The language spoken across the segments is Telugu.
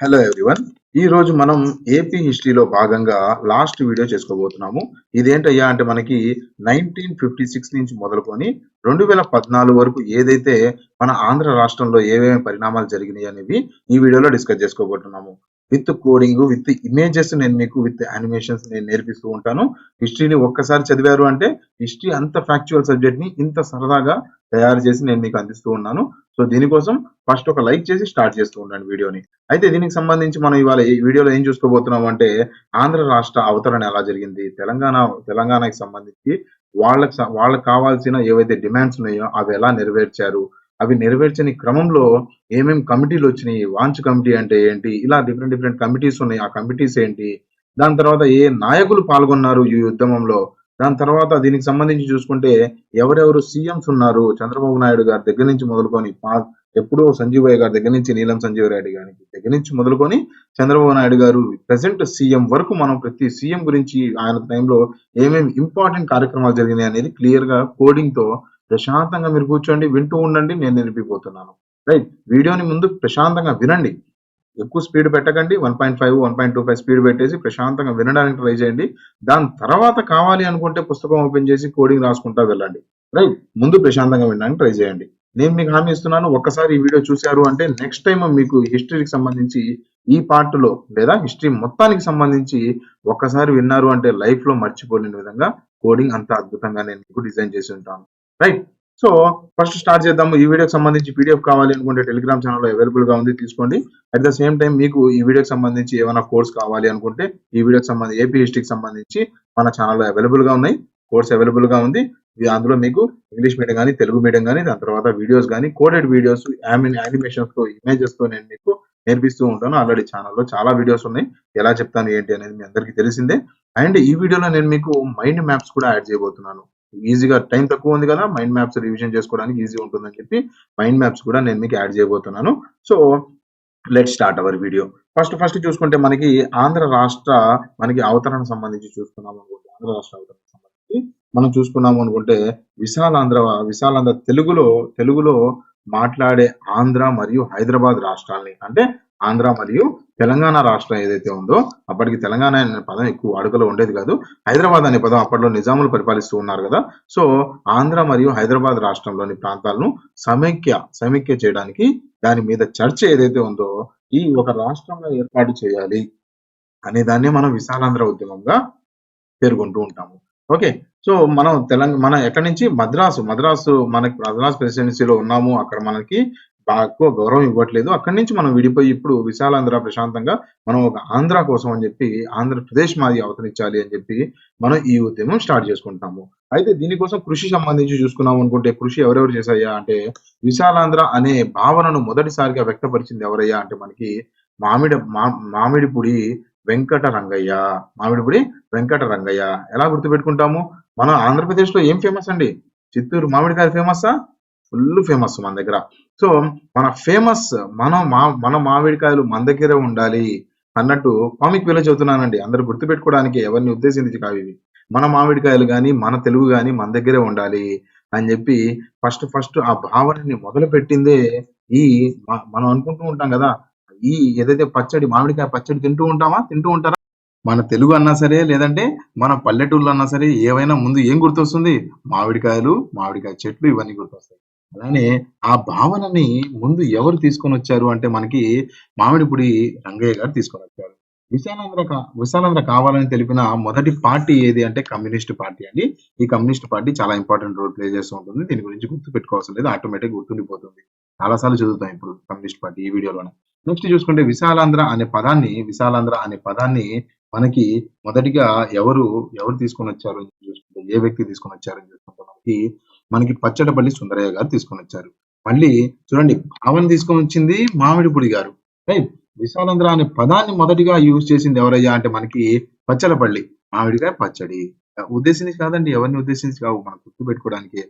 Hello everyone. ఈ రోజు మనం ఏపీ హిస్టరీలో భాగంగా లాస్ట్ వీడియో చేసుకోబోతున్నాము. ఇదేంటయ్యా అంటే మనకి 1956 నుంచి మొదలుకొని 2014 వరకు ఏదైతే మన ఆంధ్ర రాష్ట్రంలో ఏమేమి పరిణామాలు జరిగినాయి అనేవి ఈ వీడియోలో డిస్కస్ చేసుకోబోతున్నాము. విత్ కోడింగ్, విత్ ఇమేజెస్ నేను మీకు విత్ యానిమేషన్స్ నేను నేర్పిస్తూ ఉంటాను. హిస్టరీని ఒక్కసారి చదివారు అంటే హిస్టరీ అంత ఫ్యాక్చువల్ సబ్జెక్ట్ ని ఇంత సరదాగా తయారు చేసి నేను మీకు అందిస్తూ ఉన్నాను. సో దీనికోసం ఫస్ట్ ఒక లైక్ చేసి స్టార్ట్ చేస్తూ ఉండండి వీడియోని. అయితే దీనికి సంబంధించి మనం ఇవాళ ఈ వీడియోలో ఏం చూసుకోబోతున్నాం అంటే ఆంధ్ర రాష్ట్ర అవతరణ ఎలా జరిగింది, తెలంగాణకి సంబంధించి వాళ్ళకి కావాల్సిన ఏవైతే డిమాండ్స్ ఉన్నాయో అవి ఎలా నెరవేర్చారు, అవి నెరవేర్చని క్రమంలో ఏమేమి కమిటీలు వచ్చినాయి, వాంచ్ కమిటీ అంటే ఏంటి, ఇలా డిఫరెంట్ డిఫరెంట్ కమిటీస్ ఉన్నాయి, ఆ కమిటీస్ ఏంటి, దాని తర్వాత ఏ నాయకులు పాల్గొన్నారు ఈ ఉద్యమంలో, దాని తర్వాత దీనికి సంబంధించి చూసుకుంటే ఎవరెవరు సీఎంస్ ఉన్నారు, చంద్రబాబు నాయుడు గారి దగ్గర నుంచి మొదలుకొని ఎప్పుడో సంజీవయ్య గారి దగ్గర నుంచి నీలం సంజీవ్ రెడ్డి గారి దగ్గర నుంచి మొదలుకొని చంద్రబాబు నాయుడు గారు ప్రెసెంట్ సీఎం వరకు మనం ప్రతి సీఎం గురించి ఆయన టైంలో ఏమేమి ఇంపార్టెంట్ కార్యక్రమాలు జరిగినాయి అనేది క్లియర్ గా కోడింగ్ తో ప్రశాంతంగా మీరు కూర్చోండి, వింటూ ఉండండి, నేను నిలిపిపోతున్నాను. రైట్, వీడియోని ముందు ప్రశాంతంగా వినండి, ఎక్కువ స్పీడ్ పెట్టకండి. 1.5 1.25 స్పీడ్ పెట్టేసి ప్రశాంతంగా వినడానికి ట్రై చేయండి. దాని తర్వాత కావాలి అనుకుంటే పుస్తకం ఓపెన్ చేసి కోడింగ్ రాసుకుంటా వెళ్ళండి. రైట్, ముందు ప్రశాంతంగా వినడానికి ట్రై చేయండి. నేను మీకు హామీ ఇస్తున్నాను, ఒక్కసారి ఈ వీడియో చూశారు అంటే నెక్స్ట్ టైం మీకు హిస్టరీకి సంబంధించి ఈ పార్ట్ లో లేదా హిస్టరీ మొత్తానికి సంబంధించి ఒక్కసారి విన్నారు అంటే లైఫ్ లో మర్చిపోలేని విధంగా కోడింగ్ అంత అద్భుతంగా నేను మీకు డిజైన్ చేసి ఉంటాను. రైట్, సో ఫస్ట్ స్టార్ట్ చేద్దాము. ఈ వీడియోకి సంబంధించి పీడిఎఫ్ కావాలి అనుకుంటే టెలిగ్రామ్ ఛానల్లో అవైలబుల్ గా ఉంది, తీసుకోండి. అట్ ద సేమ్ టైం మీకు ఈ వీడియోకి సంబంధించి ఏమైనా కోర్స్ కావాలి అనుకుంటే ఈ వీడియోకి సంబంధించి ఏపీ హిస్టరీకి సంబంధించి మన ఛానల్లో అవైలబుల్ గా ఉన్నాయి, కోర్స్ అవైలబుల్ గా ఉంది. అందులో మీకు ఇంగ్లీష్ మీడియం కానీ తెలుగు మీడియం కానీ దాని తర్వాత వీడియోస్ కానీ కోడెడ్ వీడియోస్ యానిమేషన్స్ తో ఇమేజెస్ తో నేను మీకు నేర్పిస్తూ ఉంటాను. ఆల్రెడీ ఛానల్లో చాలా వీడియోస్ ఉన్నాయి, ఎలా చెప్తాను ఏంటి అనేది మీ అందరికీ తెలిసిందే. అండ్ ఈ వీడియోలో నేను మీకు మైండ్ మ్యాప్స్ కూడా యాడ్ చేయబోతున్నాను. ఈజీగా టైం తక్కువ ఉంది కదా, మైండ్ మ్యాప్స్ రివిజన్ చేసుకోవడానికి ఈజీ ఉంటుందని చెప్పి మైండ్ మ్యాప్స్ కూడా నేను మీకు యాడ్ చేయబోతున్నాను. So let start our video. First చూసుకుంటే మనకి ఆంధ్ర రాష్ట్ర మనకి అవతరణ సంబంధించి చూసుకున్నాం అనుకుంటే ఆంధ్ర రాష్ట్ర అవతరణ సంబంధించి మనం చూసుకున్నాము అనుకుంటే విశాలాంధ్ర తెలుగులో మాట్లాడే ఆంధ్ర మరియు హైదరాబాద్ రాష్ట్రాల్ని, అంటే ఆంధ్ర మరియు తెలంగాణ రాష్ట్రం ఏదైతే ఉందో, అప్పటికి తెలంగాణ అనే పదం ఎక్కువ వాడుకలో ఉండేది కాదు, హైదరాబాద్ అనే పదం అప్పట్లో నిజాములు పరిపాలిస్తూ ఉన్నారు కదా. సో ఆంధ్ర మరియు హైదరాబాద్ రాష్ట్రంలోని ప్రాంతాలను సమైక్య చేయడానికి దాని మీద చర్చ ఏదైతే ఉందో ఈ ఒక రాష్ట్రంగా ఏర్పాటు చేయాలి అనే దాన్ని మనం విశాలాంధ్ర ఉద్యమంగా పేర్కొంటూ ఉంటాము. ఓకే, సో మనం ఎక్కడి నుంచి మద్రాసు మనకి మద్రాసు ప్రెసిడెన్సీలో ఉన్నాము, అక్కడ మనకి ఎక్కువ గౌరవం ఇవ్వట్లేదు, అక్కడి నుంచి మనం విడిపోయి ఇప్పుడు విశాలాంధ్ర ప్రశాంతంగా మనం ఒక ఆంధ్ర కోసం అని చెప్పి ఆంధ్రప్రదేశ్ మాది అవతరించాలి అని చెప్పి మనం ఈ ఉద్యమం స్టార్ట్ చేసుకుంటాము. అయితే దీనికోసం కృషి సంబంధించి చూసుకున్నాం అనుకుంటే కృషి ఎవరెవరు చేశాయా అంటే విశాలాంధ్ర అనే భావనను మొదటిసారిగా వ్యక్తపరిచింది ఎవరయ్యా అంటే మనకి మామిడిపుడి వెంకట రంగయ్య. మామిడిపుడి వెంకట రంగయ్య ఎలా గుర్తుపెట్టుకుంటాము? మన ఆంధ్రప్రదేశ్ లో ఏం ఫేమస్ అండి? చిత్తూరు మామిడికాయ ఫేమస్సా? ఫుల్ ఫేమస్ మన దగ్గర. సో మన మామిడికాయలు మన దగ్గర ఉండాలి అన్నట్టు కామిక్ విలేజ్ చదువుతున్నానండి, అందరు గుర్తుపెట్టుకోవడానికి, ఎవరిని ఉద్దేశించి కావు ఇవి. మన మామిడికాయలు గాని మన తెలుగు గాని మన దగ్గరే ఉండాలి అని చెప్పి ఫస్ట్ ఆ భావనని మొదలు పెట్టిందే ఈ మనం అనుకుంటూ ఉంటాం కదా, ఈ ఏదైతే మామిడికాయ పచ్చడి తింటూ ఉంటారా? మన తెలుగు అన్నా సరే లేదంటే మన పల్లెటూళ్ళు అన్నా సరే ఏవైనా ముందు ఏం గుర్తొస్తుంది? మామిడికాయ చెట్లు ఇవన్నీ గుర్తొస్తాయి. అలానే ఆ భావనని ముందు ఎవరు తీసుకొని వచ్చారు అంటే మనకి మామిడిపుడి రంగయ్య గారు తీసుకొని వచ్చారు. విశాలాంధ్ర కావాలని తెలిపిన మొదటి పార్టీ ఏది అంటే కమ్యూనిస్ట్ పార్టీ అండి. ఈ కమ్యూనిస్ట్ పార్టీ చాలా ఇంపార్టెంట్ రోల్ ప్లే చేస్తూ ఉంటుంది. దీని గురించి గుర్తు పెట్టుకోవాల్సిన లేదు, ఆటోమేటిక్ గుర్తుండిపోతుంది. చాలా సార్లు చదువుతాం ఇప్పుడు కమ్యూనిస్ట్ పార్టీ ఈ వీడియోలోనే. నెక్స్ట్ చూసుకుంటే విశాలాంధ్ర అనే పదాన్ని మనకి మొదటిగా ఎవరు తీసుకొని వచ్చారు అని చూసుకుంటే, ఏ వ్యక్తి తీసుకొని వచ్చారని చూసుకుంటే మనకి పచ్చడపల్లి సుందరయ్య గారు తీసుకొని వచ్చారు. మళ్ళీ చూడండి, భావన తీసుకొని వచ్చింది మామిడిపుడి గారు. రైట్, విశాలాంధ్ర అనే పదాన్ని మొదటిగా యూజ్ చేసింది ఎవరయ్యా అంటే మనకి పచ్చలపల్లి. మామిడికాయ పచ్చడి ఉద్దేశించి కాదండి, ఎవరిని ఉద్దేశించి కావు, మనం గుర్తు పెట్టుకోవడానికి.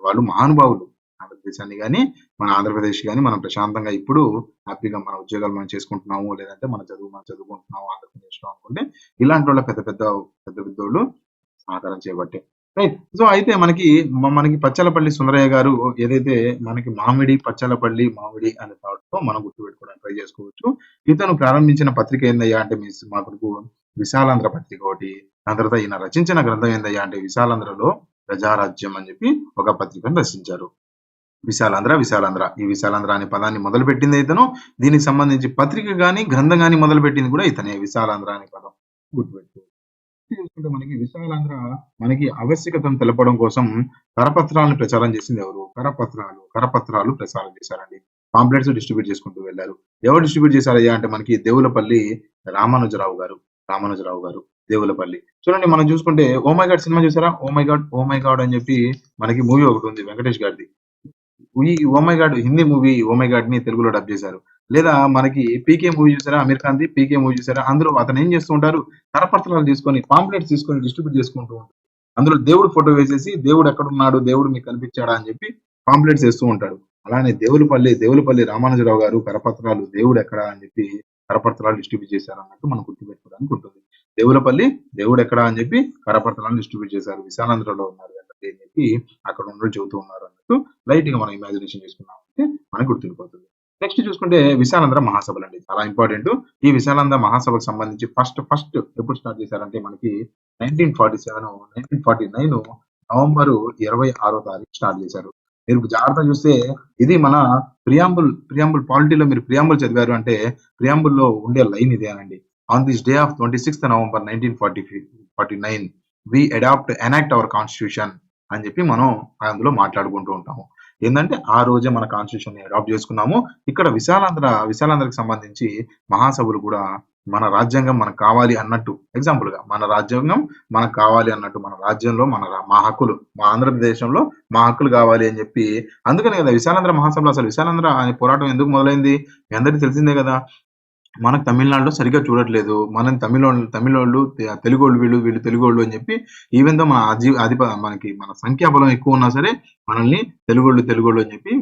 వాళ్ళు మహానుభావులు. ఆంధ్రప్రదేశాన్ని కానీ మన ఆంధ్రప్రదేశ్ కానీ మనం ప్రశాంతంగా ఇప్పుడు హ్యాపీగా మన ఉద్యోగాలు మనం చేసుకుంటున్నాము, లేదంటే మన చదువు మనం చదువుకుంటున్నాము ఆంధ్రప్రదేశ్ లో అనుకుంటే ఇలాంటి వాళ్ళ పెద్ద పెద్దోళ్ళు ఆధారం చేయబట్టే. రైట్. సో, అయితే మనకి పచ్చలపల్లి సుందరయ్య గారు ఏదైతే మనకి మామిడి అనే థాట్‌తో మనం గుర్తుపెట్టుకోవడానికి ట్రై చేసుకోవచ్చు. ఇతను ప్రారంభించిన పత్రిక ఏందయ్యా అంటే మాకు విశాలాంధ్ర పత్రిక ఒకటి. దాని తర్వాత ఈయన రచించిన గ్రంథం ఏందయ్యా అంటే విశాలాంధ్రలో ప్రజారాజ్యం అని చెప్పి ఒక పత్రికను రచించారు. విశాలాంధ్ర. ఈ విశాలాంధ్ర అనే పదాన్ని మొదలుపెట్టింది ఇతను. దీనికి సంబంధించి పత్రిక గాని, గ్రంథం గాని మొదలుపెట్టింది కూడా ఇతనే. విశాలాంధ్ర అనే పదం గుర్తుపెట్టుకోవాలి. చూసుకుంటే మనకి విశాలాంధ్ర మనకి ఆవశ్యకతను తెలపడం కోసం కరపత్రాలను ప్రచారం చేసింది ఎవరు? కరపత్రాలు ప్రసారం చేశారండి. పాంప్లెట్స్ డిస్ట్రిబ్యూట్ చేసుకుంటూ వెళ్లారు. ఎవరు డిస్ట్రిబ్యూట్ చేశారయ్యా అంటే మనకి దేవులపల్లి రామానుజరావు గారు. రామానుజరావు గారు దేవులపల్లి. చూడండి మనం చూసుకుంటే 'ఓ మై గాడ్' సినిమా చూసారా? 'ఓ మై గాడ్' అని చెప్పి మనకి మూవీ ఒకటి ఉంది వెంకటేష్ గారిది. ఈ 'oh my god' Hindi movie 'oh my గాడ్‌ని' తెలుగులో డబ్ చేశారు. లేదా మనకి 'పీకే' మూవీ చూసారా? అమీర్ ఖాన్‌ది 'పీకే' మూవీ చూసారా? అందులో అతను ఏం చేస్తూ ఉంటారు? కరపత్రాలు తీసుకొని, పాంప్లెట్స్ తీసుకొని డిస్ట్రిబ్యూట్ చేసుకుంటూ ఉంటారు. అందులో దేవుడు ఫోటో వేసేసి దేవుడు ఎక్కడున్నాడు? దేవుడు మీకు కనిపించాడా? అని చెప్పి పాంప్లెట్స్ ఏస్తూ ఉంటాడు. అలానే దేవులపల్లి రామానుజరావు గారు కరపత్రాలు దేవుడు ఎక్కడా? అని చెప్పి కరపత్రాలు డిస్ట్రిబ్యూట్ చేశారు అన్నట్టు మనం గుర్తుపెట్టుకోవడానికి ఉంటుంది. దేవులపల్లి దేవుడు ఎక్కడా? అని చెప్పి కరపత్రాలను డిస్ట్రిబ్యూట్ చేశారు. విశాలాంధ్రలో ఉన్నారు వెంకటే అని చెప్పి అక్కడ ఉన్నోళ్ళు చెబుతూ ఉన్నారు అన్నట్టు లైట్‌గా మనం ఇమాజినేషన్ చేసుకున్నామంటే మనకు గుర్తుండిపోతుంది. నెక్స్ట్ చూసుకుంటే విశాలాంధ్ర మహాసభలండి. చాలా ఇంపార్టెంట్. ఈ విశాలాంధ్ర మహాసభకు సంబంధించి ఫస్ట్ ఎప్పుడు స్టార్ట్ చేశారంటే మనకి 1947, 1949 నవంబరు 26వ తారీఖు స్టార్ట్ చేశారు. మీరు జాగ్రత్తగా చూస్తే ఇది మన ప్రియాంబుల్ పాలిటీలో మీరు ప్రియాంబుల్ చదివారు అంటే ప్రియాంబుల్‌లో ఉండే లైన్ ఇదేనండి. On this day of 26th November 1949 we enact our constitution అని చెప్పి మనం అందులో మాట్లాడుకుంటూ ఉంటాము. ఏందంటే ఆ రోజే మన కాన్స్టిట్యూషన్ అడాప్ట్ చేసుకున్నాము. ఇక్కడ విశాలాంధ్రకి సంబంధించి మహాసభలు కూడా మన రాజ్యాంగం మనకు కావాలి అన్నట్టు ఎగ్జాంపుల్‌గా మన రాజ్యాంగం మనకు కావాలి అన్నట్టు మన రాజ్యంలో మా హక్కులు మా ఆంధ్రప్రదేశంలో మా హక్కులు కావాలి అని చెప్పి అందుకనే కదా విశాలాంధ్ర మహాసభలు అసలు విశాలాంధ్ర అనే పోరాటం ఎందుకు మొదలైంది? మీ అందరికీ తెలిసిందే కదా! మనకు తమిళనాడులో సరిగ్గా చూడట్లేదు. మనం తమిళోళ్ళు తెలుగోళ్ళు వీళ్ళు తెలుగోళ్ళు అని చెప్పి ఈవెన్ దో మన మనకి మన సంఖ్యాబలం ఎక్కువున్నా సరే మనల్ని తెలుగోళ్ళు అని చెప్పి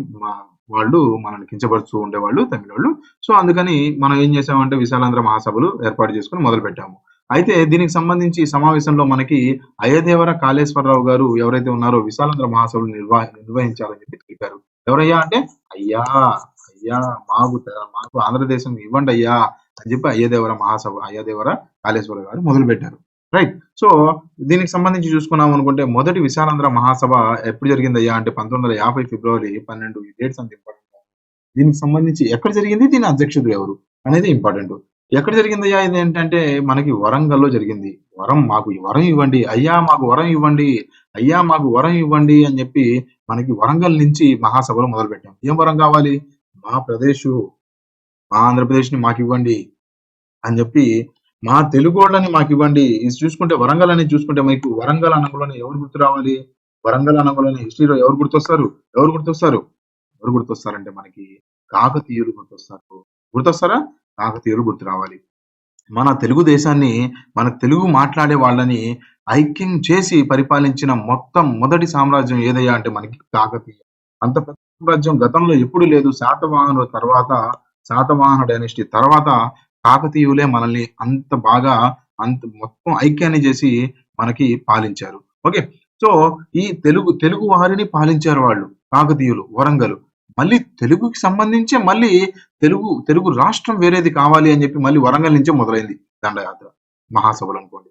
వాళ్ళు మనల్ని కించపరుస్తూ ఉండేవాళ్ళు తమిళోళ్ళు. సో, అందుకని మనం ఏం చేసామంటే విశాలాంధ్ర మహాసభలు ఏర్పాటు చేసుకొని మొదలుపెట్టాము. అయితే దీనికి సంబంధించి ఈ సమావేశంలో మనకి అయ్యదేవర కాళేశ్వరరావు గారు ఎవరైతే ఉన్నారో విశాలాంధ్ర మహాసభలు నిర్వహించాలని చెప్పి తెలిపారు. ఎవరయ్యా అంటే అయ్యా అయ్యా మాకు ఆంధ్రదేశం ఇవ్వండయ్యా అని చెప్పి అయ్యదేవర కాళేశ్వరరావు గారు మొదలుపెట్టారు. రైట్. సో, దీనికి సంబంధించి చూసుకున్నాం అనుకుంటే మొదటి విశాలాంధ్ర మహాసభ ఎప్పుడు జరిగిందయ్యా అంటే 1950 ఫిబ్రవరి 12 ఈ డేట్స్ అంత ఇంపార్టెంట్. దీనికి సంబంధించి ఎక్కడ జరిగింది? దీని అధ్యక్షుడు ఎవరు? అనేది ఇంపార్టెంట్. ఎక్కడ జరిగిందయ్యా ఇది ఏంటంటే మనకి వరంగల్‌లో జరిగింది. మాకు ఈ వరం ఇవ్వండి. అయ్యా మాకు వరం ఇవ్వండి. అయ్యా మాకు వరం ఇవ్వండి అని చెప్పి మనకి వరంగల్ నుంచి మహాసభలు మొదలుపెట్టాం. ఏం వరం కావాలి? మా ప్రదేశు, మా ఆంధ్రప్రదేశ్‌ని మాకివ్వండి అని చెప్పి మా తెలుగోళ్ళని మాకివ్వండి. ఇది చూసుకుంటే వరంగల్ అనేది చూసుకుంటే మీకు వరంగల్ అనంగానే ఎవరు గుర్తు రావాలి? వరంగల్ అనంగానే హిస్టరీలో ఎవరు గుర్తొస్తారు? ఎవరు గుర్తొస్తారంటే మనకి కాకతీయులు గుర్తొస్తారు. గుర్తొస్తారా? కాకతీయులు గుర్తు రావాలి. మన తెలుగు దేశాన్ని, మన తెలుగు మాట్లాడే వాళ్ళని ఐక్యం చేసి పరిపాలించిన మొదటి సామ్రాజ్యం ఏదయ్యా అంటే మనకి కాకతీయ. అంత పెద్ద సామ్రాజ్యం గతంలో ఎప్పుడు లేదు. శాతవాహన డైనస్టీ తర్వాత కాకతీయులే మనల్ని అంత మొత్తం ఐక్యాన్ని చేసి మనకి పాలించారు. ఓకే. సో, ఈ తెలుగు వారిని పాలించారు వాళ్ళు కాకతీయులు వరంగల్. మళ్ళీ తెలుగుకి సంబంధించే తెలుగు రాష్ట్రం వేరేది కావాలి అని చెప్పి మళ్ళీ వరంగల్ నుంచే మొదలైంది దండయాత్ర. మహాసభలు అనుకోండి.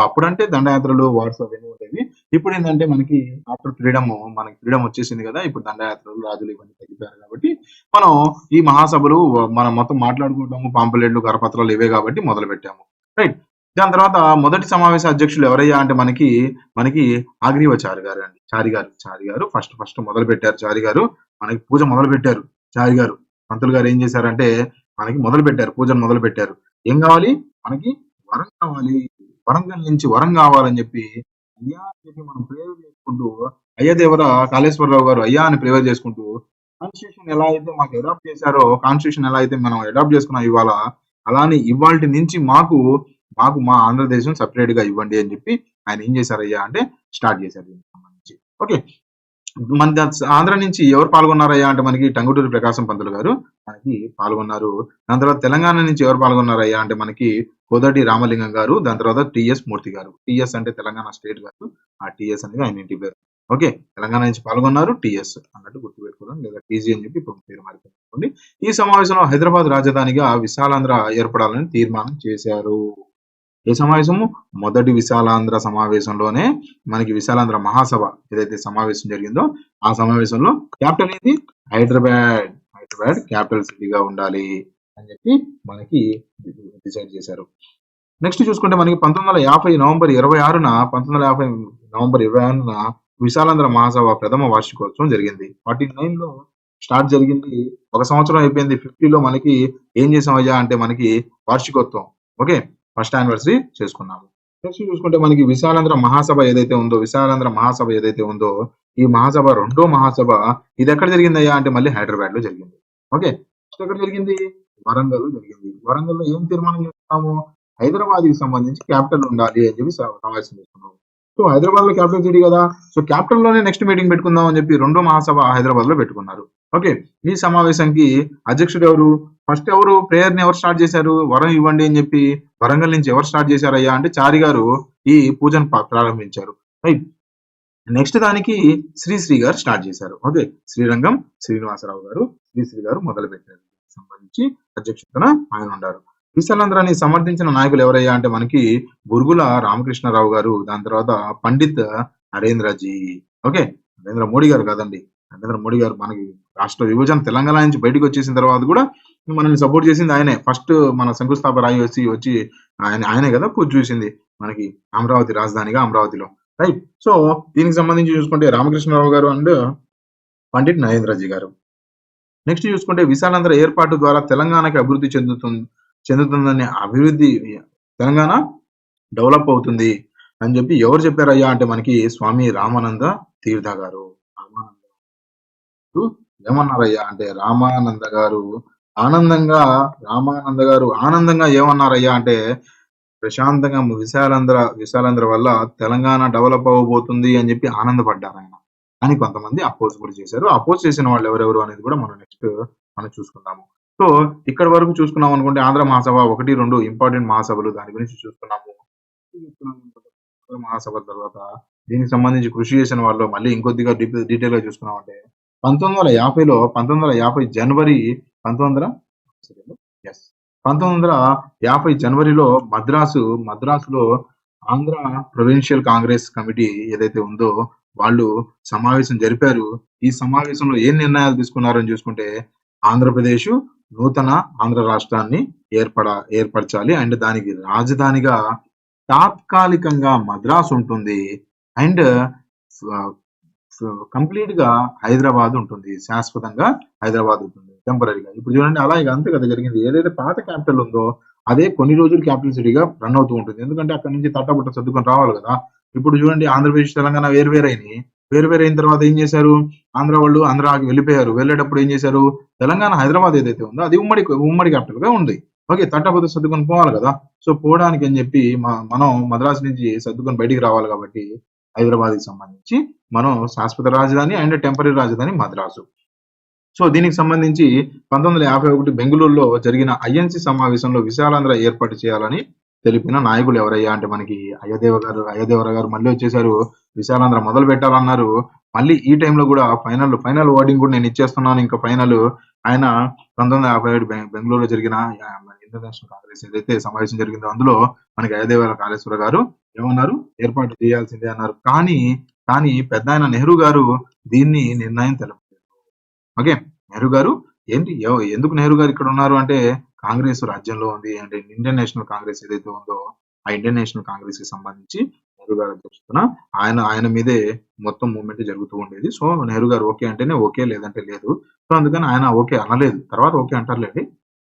అప్పుడంటే దండయాత్రలు, వార్స్ అవన్నీ ఉండేవి. ఇప్పుడేందంటే మనకి ఆఫ్టర్ మనకి ఫ్రీడమ్ వచ్చేసింది కదా! ఇప్పుడు దండయాత్రలు, రాజులు ఇవన్నీ తగ్గిపోయారు కాబట్టి మనం ఈ మహాసభలు మనం మొత్తం మాట్లాడుకుంటాము. పాంప్లెట్‌లు, కరపత్రాలు ఇవే కాబట్టి మొదలుపెట్టాము. రైట్. దాని తర్వాత మొదటి సమావేశ అధ్యక్షులు ఎవరయ్యా అంటే మనకి ఆగ్రీవచారి గారండి. చారి గారు ఫస్ట్ మొదలుపెట్టారు చారి గారు. మనకి పూజ మొదలుపెట్టారు చారి గారు. పంతులు గారు ఏం చేశారంటే మనకి పూజను మొదలుపెట్టారు. ఏం కావాలి? మనకి వరం కావాలి. వరంగల్ నుంచి వరం కావాలని చెప్పి అయ్యా అని చెప్పి మనం ప్రేయర్ చేసుకుంటూ అయ్యదేవర కాళేశ్వరరావు గారు అయ్యా అని ప్రేయర్ చేసుకుంటూ కాన్స్టిట్యూషన్ ఎలా అయితే మాకు అడాప్ట్ చేశారో కాన్స్టిట్యూషన్ ఎలా అయితే మనం అడాప్ట్ చేసుకున్నాం ఇవాళ అలానే ఇవాల్టి నుంచి మాకు మా ఆంధ్రదేశం సెపరేట్ గా ఇవ్వండి అని చెప్పి ఆయన ఏం చేశారయ్యా అంటే స్టార్ట్ చేశారు దీనికి సంబంధించి. ఓకే. మన ఆంధ్ర నుంచి ఎవరు పాల్గొన్నారయ్యా అంటే మనకి టంగుటూరి ప్రకాశం పంతులు గారు మనకి పాల్గొన్నారు. దాని తర్వాత తెలంగాణ నుంచి ఎవరు పాల్గొన్నారయ్యా అంటే మనకి కోదటి రామలింగం గారు, దాని తర్వాత టీఎస్ మూర్తి గారు. టీఎస్ అంటే తెలంగాణ స్టేట్ కాదు. ఆ టీఎస్ అనేది ఆయన ఇంటి పేరు. ఓకే. తెలంగాణ నుంచి పాల్గొన్నారు టీఎస్ అన్నట్టు గుర్తుపెట్టుకోవడం, లేదా టీజీ అని చెప్పి ఇప్పుడు పేరు మారిపోయింది. ఈ సమావేశంలో హైదరాబాద్ రాజధానిగా విశాలాంధ్ర ఏర్పడాలని తీర్మానం చేశారు. ఏ సమావేశము? మొదటి విశాలాంధ్ర సమావేశంలోనే మనకి విశాలాంధ్ర మహాసభ ఏదైతే సమావేశం జరిగిందో ఆ సమావేశంలో క్యాపిటల్ ఏంది? హైదరాబాద్. హైదరాబాద్ క్యాపిటల్ సిటీగా ఉండాలి అని చెప్పి మనకి డిసైడ్ చేశారు. నెక్స్ట్ చూసుకుంటే మనకి 1950 నవంబర్ 26న 1950 నవంబర్ 26న విశాలాంధ్ర మహాసభ ప్రథమ వార్షికోత్సవం జరిగింది. 49లో స్టార్ట్ జరిగింది. ఒక సంవత్సరం అయిపోయింది. 50లో మనకి ఏం చేసామయ్యా అంటే మనకి వార్షికోత్సవం. ఓకే. ఫస్ట్ యానివర్సరీ చేసుకున్నాము. నెక్స్ట్ చూసుకుంటే మనకి విశాలాంధ్ర మహాసభ ఏదైతే ఉందో, విశాలాంధ్ర మహాసభ ఏదైతే ఉందో, ఈ మహాసభ రెండో మహాసభ ఇది ఎక్కడ జరిగిందయ్యా అంటే మళ్ళీ హైదరాబాద్ లో జరిగింది. ఓకే. నెక్స్ట్ ఎక్కడ జరిగింది? వరంగల్ లో జరిగింది. వరంగల్ లో ఏం తీర్మానం చేసుకున్నాము? హైదరాబాద్ కి సంబంధించి క్యాపిటల్ ఉండాలి అని చెప్పి సమావేశం చేసుకున్నాము. సో హైదరాబాద్ లో క్యాపిటల్ సిటీ కదా, సో క్యాపిటల్ లోనే నెక్స్ట్ మీటింగ్ పెట్టుకుందాం అని చెప్పి రెండో మహాసభ హైదరాబాద్ లో పెట్టుకున్నారు. ఓకే. ఈ సమావేశానికి అధ్యక్షుడు ఎవరు? ఫస్ట్ ఎవరు ప్రేయర్ ని ఎవరు స్టార్ట్ చేశారు? వరం ఇవ్వండి అని చెప్పి వరంగల్ నుంచి ఎవరు స్టార్ట్ చేశారయ్యా అంటే చారి గారు ఈ పూజను ప్రారంభించారు. రైట్. నెక్స్ట్ దానికి శ్రీశ్రీ గారు స్టార్ట్ చేశారు. ఓకే. శ్రీరంగం శ్రీనివాసరావు గారు, శ్రీశ్రీ గారు మొదలు పెట్టారు. సంబంధించి అధ్యక్షతన ఆయన ఉన్నారు. విశాలాంధ్రాన్ని సమర్థించిన నాయకులు ఎవరయ్యా అంటే మనకి బురుగుల రామకృష్ణారావు గారు, దాని తర్వాత పండిత్ నరేంద్రజీ. ఓకే. నరేంద్ర మోడీ గారు కాదండి. నరేంద్ర మోడీ గారు మనకి రాష్ట్ర విభజన తెలంగాణ నుంచి బయటకు వచ్చేసిన తర్వాత కూడా మనల్ని సపోర్ట్ చేసింది ఆయనే. ఫస్ట్ మన శంకుస్థాపన రాయి వచ్చి ఆయనే కదా పూజ చూసింది మనకి అమరావతి రాజధానిగా అమరావతిలో. రైట్. సో దీనికి సంబంధించి చూసుకుంటే రామకృష్ణరావు గారు అండ్ పండిట్ నరేంద్రజీ గారు. నెక్స్ట్ చూసుకుంటే విశాలాంధ్ర ఏర్పాటు ద్వారా తెలంగాణకి అభివృద్ధి చెందుతుందని అభివృద్ధి తెలంగాణ డెవలప్ అవుతుంది అని చెప్పి ఎవరు చెప్పారయ్యా అంటే మనకి స్వామి రామానంద తీర్థ గారు. ఏమన్నారయ్యా అంటే రామానంద గారు ఆనందంగా ఏమన్నారయ్యా అంటే ప్రశాంతంగా విశాలాంధ్ర వల్ల తెలంగాణ డెవలప్ అవ్వబోతుంది అని చెప్పి ఆనందపడ్డారు ఆయన. అని కొంతమంది అపోజ్ కూడా చేశారు. అపోజ్ చేసిన వాళ్ళు ఎవరెవరు అనేది కూడా మనం నెక్స్ట్ చూసుకుందాము. సో ఇక్కడ వరకు చూసుకున్నాం అనుకుంటే ఆంధ్ర మహాసభ 1, 2 ఇంపార్టెంట్ మహాసభలు దాని గురించి చూసుకున్నాము. మహాసభ తర్వాత దీనికి సంబంధించి కృషి చేసిన వాళ్ళు మళ్ళీ ఇంకొద్దిగా డీటెయిల్ గా చూసుకున్నామంటే 1950 జనవరిలో మద్రాసులో ఆంధ్ర ప్రొవిన్షియల్ కాంగ్రెస్ కమిటీ ఏదైతే ఉందో వాళ్ళు సమావేశం జరిపారు. ఈ సమావేశంలో ఏం నిర్ణయాలు తీసుకున్నారని చూసుకుంటే ఆంధ్రప్రదేశ్ నూతన ఆంధ్ర రాష్ట్రాన్ని ఏర్పరచాలి అండ్ దానికి రాజధానిగా తాత్కాలికంగా మద్రాసు ఉంటుంది అండ్ కంప్లీట్ గా హైదరాబాద్ ఉంటుంది. శాశ్వతంగా హైదరాబాద్ ఉంటుంది టెంపరీగా. ఇప్పుడు చూడండి అలా ఇక అంతే కదా జరిగింది. ఏదైతే పాత క్యాపిటల్ ఉందో అదే కొన్ని రోజులు క్యాపిటల్ సిటీగా రన్ అవుతూ ఉంటుంది. ఎందుకంటే అక్కడ నుంచి తట్టబుట్ట సర్దుకొని రావాలి కదా. ఇప్పుడు చూడండి ఆంధ్రప్రదేశ్ తెలంగాణ వేరువేరైన తర్వాత ఏం చేశారు? ఆంధ్ర వాళ్ళు ఆంధ్రాకి వెళ్ళిపోయారు. వెళ్ళేటప్పుడు ఏం చేశారు? తెలంగాణ హైదరాబాద్ ఏదైతే ఉందో అది ఉమ్మడి క్యాపిటల్ గా ఉంది. ఓకే. తట్టబుట్ట సర్దుకొని పోవాలి కదా. సో పోవడానికి అని చెప్పి మనం మద్రాసు నుంచి సర్దుకొని బయటికి రావాలి కాబట్టి హైదరాబాద్ కి సంబంధించి మనం శాశ్వత రాజధాని అండ్ టెంపరీ రాజధాని మద్రాసు. సో దీనికి సంబంధించి 1951 బెంగళూరులో జరిగిన ఐఎన్సి సమావేశంలో విశాలాంధ్ర ఏర్పాటు చేయాలని తెలిపిన నాయకులు ఎవరయ్యా అంటే మనకి అయ్యదేవర గారు మళ్ళీ వచ్చేసారు. విశాలాంధ్ర మొదలు పెట్టాలన్నారు. మళ్ళీ ఈ టైంలో కూడా ఫైనల్ వర్డింగ్ కూడా నేను ఇచ్చేస్తున్నాను. ఇంకా ఫైనల్ ఆయన 1957 బెంగళూరులో జరిగిన ఇంటర్నేషనల్ కాంగ్రెస్ ఏదైతే సమావేశం జరిగిందో అందులో మనకి అయ్యదేవర కాళేశ్వర గారు ఏమన్నారు? ఏర్పాటు చేయాల్సిందే అన్నారు. కానీ పెద్ద ఆయన నెహ్రూ గారు దీన్ని నిర్ణయం తెలపలేదు. ఓకే. నెహ్రూ గారు ఎందుకు నెహ్రూ గారు ఇక్కడ ఉన్నారు అంటే కాంగ్రెస్ రాజ్యంలో ఉంది అంటే ఇండియన్ నేషనల్ కాంగ్రెస్ ఏదైతే ఉందో ఆ ఇండియన్ నేషనల్ కాంగ్రెస్ కి సంబంధించి నెహ్రూ గారు అధ్యక్షతన ఆయన మీదే మొత్తం మూవ్మెంట్ జరుగుతూ ఉండేది. సో నెహ్రూ గారు ఓకే అంటేనే ఓకే, లేదంటే లేదు. సో అందుకని ఆయన ఓకే అనలేదు. తర్వాత ఓకే అంటారులేండి.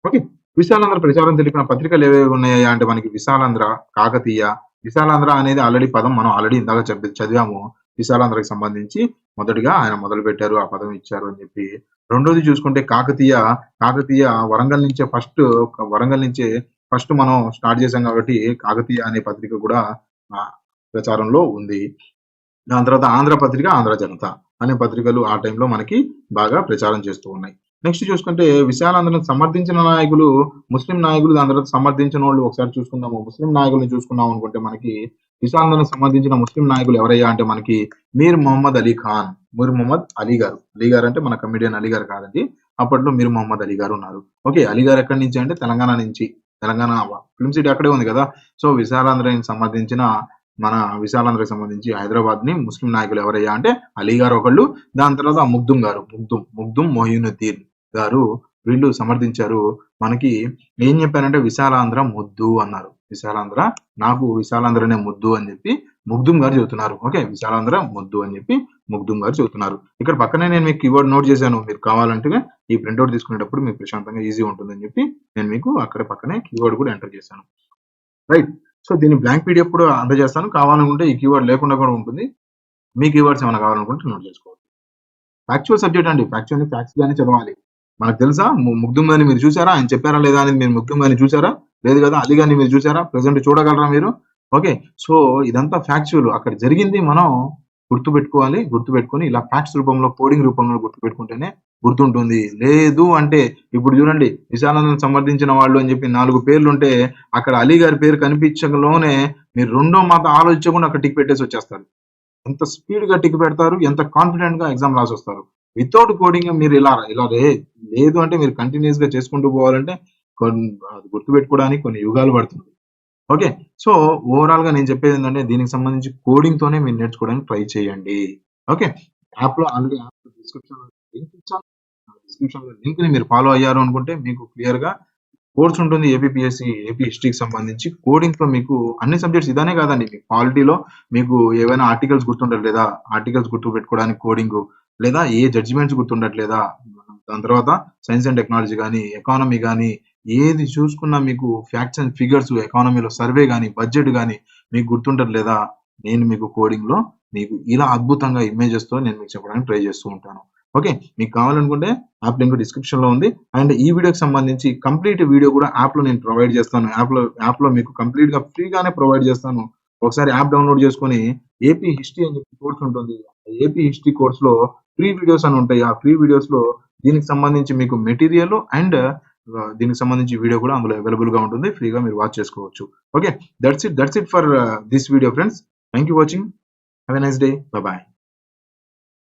ఓకే. విశాలాంధ్ర ప్రచారం తెలిపిన పత్రికలు ఏవేవి ఉన్నాయా అంటే మనకి విశాలాంధ్ర, కాకతీయ. విశాలాంధ్ర అనేది ఆల్రెడీ పదం మనం ఆల్రెడీ ఇందాక చదివాము. విశాలాంధ్రకి సంబంధించి మొదటిగా ఆయన మొదలు పెట్టారు, ఆ పదం ఇచ్చారు అని చెప్పి. రెండోది చూసుకుంటే కాకతీయ వరంగల్ నుంచే ఫస్ట్ మనం స్టార్ట్ చేసాం కాబట్టి కాకతీయ అనే పత్రిక కూడా ప్రచారంలో ఉంది. దాని తర్వాత ఆంధ్ర పత్రిక, ఆంధ్ర జనత అనే పత్రికలు ఆ టైంలో మనకి బాగా ప్రచారం చేస్తూ ఉన్నాయి. నెక్స్ట్ చూసుకుంటే విశాలాంధ్రను సమర్థించిన నాయకులు, ముస్లిం నాయకులు, దాని తర్వాత సమర్థించిన వాళ్ళు ఒకసారి చూసుకుందాము. ముస్లిం నాయకుల్ని చూసుకున్నాం అనుకుంటే మనకి విశాలాంధ్రను సమర్థించిన ముస్లిం నాయకులు ఎవరయ్యా అంటే మనకి మీర్ మొహమ్మద్ అలీ ఖాన్. మీర్ మొహమ్మద్ అలీ గారు. అలీ గారు అంటే మన కమిడియన్ అలీ గారు కాదండి. అప్పట్లో మీర్ మొహమ్మద్ అలీ గారు ఉన్నారు. ఓకే. అలీ గారు ఎక్కడి నుంచి అంటే తెలంగాణ నుంచి. తెలంగాణ ఫిల్మ్ సిటీ అక్కడే ఉంది కదా! సో, విశాలాంధ్రని సంబంధించిన మన విశాలాంధ్రకి సంబంధించి హైదరాబాద్‌ని ముస్లిం నాయకులు ఎవరయ్యా అంటే అలీ గారు ఒకళ్ళు. దాని తర్వాత ముగ్దుం గారు. ముగ్దుం మొయినుద్దీన్ గారు వీళ్ళు సమర్థించారు. మనకి ఏం చెప్పారంటే విశాలాంధ్ర ముద్దు అన్నారు. నాకు విశాలాంధ్రనే ముద్దు అని చెప్పి ముగ్దుం గారు చెబుతున్నారు. ఓకే. విశాలాంధ్ర ముద్దు అని చెప్పి ముగ్దుం గారు చెబుతున్నారు. ఇక్కడ పక్కనే నేను మీకు కీవర్డ్ నోట్ చేశాను. మీరు కావాలంటే ఈ ప్రింట్‌ఔట్ తీసుకునేటప్పుడు మీకు ప్రశాంతంగా ఈజీ ఉంటుందని చెప్పి నేను మీకు అక్కడ పక్కనే కీవర్డ్ కూడా ఎంటర్ చేశాను. రైట్. సో, దీన్ని బ్లాంక్ పీడీఎఫ్ కూడా అందజేస్తాను. కావాలనుకుంటే ఈ కీవర్డ్ లేకుండా కూడా ఉంటుంది. మీ కీవర్డ్స్ ఏమైనా కావాలనుకుంటే నోట్ చేసుకోవచ్చు. ఫ్యాక్చువల్ సబ్జెక్ట్ అండి. ఫ్యాక్ట్స్ గానే చదవాలి. మనకు తెలుసా ముగ్దుం గారిని మీరు చూసారా? ఆయన చెప్పారా లేదా అనేది మీరు ముగ్దుం గారిని చూసారా? లేదు కదా! అలీ గారిని మీరు చూసారా? ప్రెజెంట్ చూడగలరా మీరు? ఓకే. సో, ఇదంతా ఫ్యాక్చువల్. అక్కడ జరిగింది మనం గుర్తుపెట్టుకోవాలి. గుర్తుపెట్టుకొని ఇలా ఫ్యాక్ట్స్ రూపంలో, కోడింగ్ రూపంలో గుర్తుపెట్టుకుంటేనే గుర్తుంటుంది. లేదు అంటే ఇప్పుడు చూడండి విశాలాంధ్రను సమర్థించిన వాళ్ళు అని చెప్పి 4 పేర్లుంటే అక్కడ అలీ గారి పేరు కనిపించకలోనే మీరు రెండో మాట ఆలోచించకుండా అక్కడ టిక్ పెట్టేసి వచ్చేస్తారు. ఎంత స్పీడ్‌గా టిక్ పెడతారు. ఎంత కాన్ఫిడెంట్‌గా ఎగ్జామ్ రాసొస్తారు. వితౌట్ కోడింగ్ మీరు ఇలా లేదు అంటే మీరు కంటిన్యూయస్‌గా చేసుకుంటూ పోవాలంటే అది గుర్తుపెట్టుకోవడానికి కొన్ని యుగాలు పడుతుంది. ఓకే. సో, ఓవరాల్‌గా నేను చెప్పేదేంటంటే దీనికి సంబంధించి కోడింగ్‌తోనే మీరు నేర్చుకోవడానికి ట్రై చేయండి. ఓకే. యాప్‌లో ఆల్రెడీ డిస్క్రిప్షన్‌లో లింక్ ఇచ్చాను. ఆ డిస్క్రిప్షన్‌లో లింక్‌ని మీరు ఫాలో అయ్యారు అనుకుంటే మీకు క్లియర్‌గా కోర్స్ ఉంటుంది. ఏపీపీఎస్సీ, ఏపీ హిస్టరీకి సంబంధించి కోడింగ్‌తో మీకు అన్ని సబ్జెక్ట్స్ ఇదనే కాదండి. మీకు పాలిటీలో మీకు ఏవైనా ఆర్టికల్స్ గుర్తుండట్లేదా? ఆర్టికల్స్ గుర్తుపెట్టుకోవడానికి కోడింగు, లేదా ఏ జడ్జిమెంట్స్ గుర్తుండట్లేదా? దాని తర్వాత సైన్స్ అండ్ టెక్నాలజీ గాని, ఎకానమీ గాని, ఏది చూసుకున్నా మీకు ఫ్యాక్ట్స్ అండ్ ఫిగర్స్, ఎకానమీలో సర్వే గాని, బడ్జెట్ గాని మీకు గుర్తుండట్లేదా? నేను మీకు కోడింగ్‌లో మీకు ఇలా అద్భుతంగా ఇమేజెస్‌తో నేను మీకు చెప్పడానికి ట్రై చేస్తూ ఉంటాను. ఓకే. మీకు కావాలనుకుంటే యాప్ లింక్ డిస్క్రిప్షన్‌లో ఉంది. అండ్ ఈ వీడియోకి సంబంధించి కంప్లీట్ వీడియో కూడా యాప్‌లో నేను ప్రొవైడ్ చేస్తాను. యాప్‌లో మీకు కంప్లీట్‌గా ఫ్రీగానే ప్రొవైడ్ చేస్తాను. ఒకసారి యాప్ డౌన్‌లోడ్ చేసుకొని ఏపీ హిస్టరీ అని చెప్పి కోర్స్ ఉంటుంది. ఏపీ హిస్టరీ కోర్స్‌లో ఫ్రీ వీడియోస్ అని ఉంటాయి. ఆ ఫ్రీ వీడియోస్‌లో దీనికి సంబంధించి మీకు మెటీరియల్ అండ్ దీనికి సంబంధించి వీడియో కూడా అందులో అవైలబుల్‌గా ఉంటుంది. ఫ్రీగా మీరు వాచ్ చేసుకోవచ్చు. Okay. That's it for this video friends. Thank you watching. Have a nice day. By by.